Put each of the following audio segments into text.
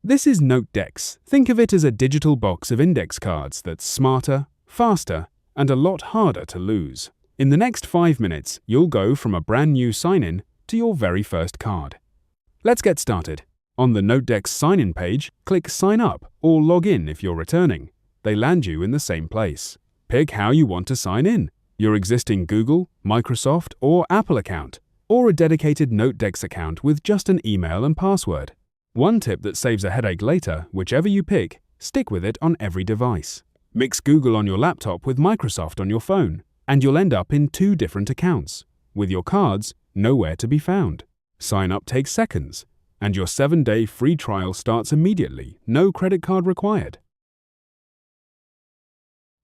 This is NoteDex. Think of it as a digital box of index cards that's smarter, faster, and a lot harder to lose. In the next 5 minutes, you'll go from a brand new sign-in to your very first card. Let's get started. On the NoteDex sign-in page, click Sign Up or Log In if you're returning. They land you in the same place. Pick how you want to sign in: your existing Google, Microsoft, or Apple account, or a dedicated NoteDex account with just an email and password. One tip that saves a headache later: whichever you pick, stick with it on every device. Mix Google on your laptop with Microsoft on your phone, and you'll end up in 2 different accounts, with your cards nowhere to be found. Sign up takes seconds, and your 7-day free trial starts immediately, no credit card required.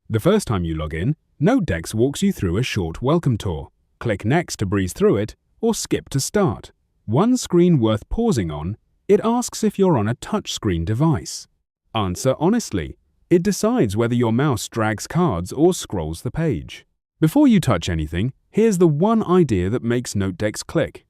The first time you log in, NoteDex walks you through a short welcome tour. Click Next to breeze through it, or skip to start. One screen worth pausing on: it asks if you're on a touchscreen device. Answer honestly. It decides whether your mouse drags cards or scrolls the page. Before you touch anything, here's the one idea that makes NoteDex click.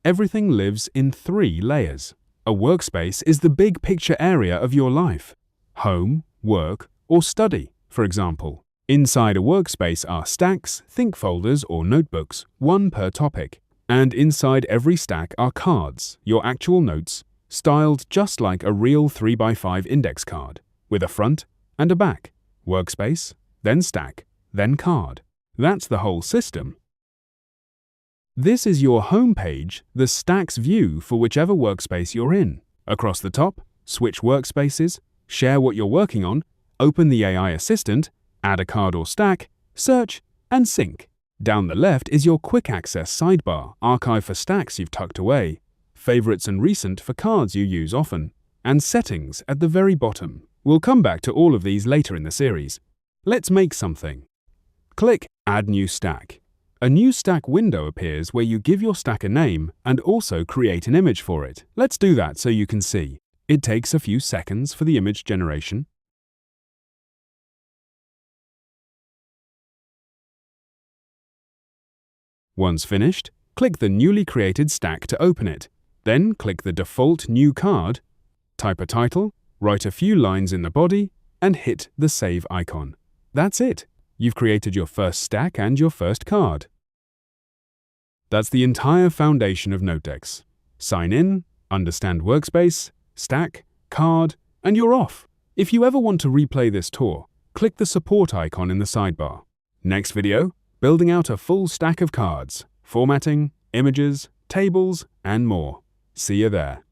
Everything lives in 3 layers. A workspace is the big picture area of your life: home, work, or study, for example. Inside a workspace are stacks, think folders, or notebooks, 1 per topic. And inside every stack are cards, your actual notes, styled just like a real 3x5 index card, with a front and a back. Workspace, then stack, then card. That's the whole system. This is your home page, the stacks view for whichever workspace you're in. Across the top, switch workspaces, share what you're working on, open the AI assistant, add a card or stack, search, and sync. Down the left is your quick access sidebar: archive for stacks you've tucked away, favorites and recent for cards you use often, and settings at the very bottom. We'll come back to all of these later in the series. Let's make something. Click Add New Stack. A new stack window appears where you give your stack a name and also create an image for it. Let's do that so you can see. It takes a few seconds for the image generation. Once finished, click the newly created stack to open it. Then click the default new card, type a title, write a few lines in the body, and hit the save icon. That's it. You've created your first stack and your first card. That's the entire foundation of NoteDex. Sign in, understand workspace, stack, card, and you're off. If you ever want to replay this tour, click the support icon in the sidebar. Next video: building out a full stack of cards, formatting, images, tables, and more. See you there.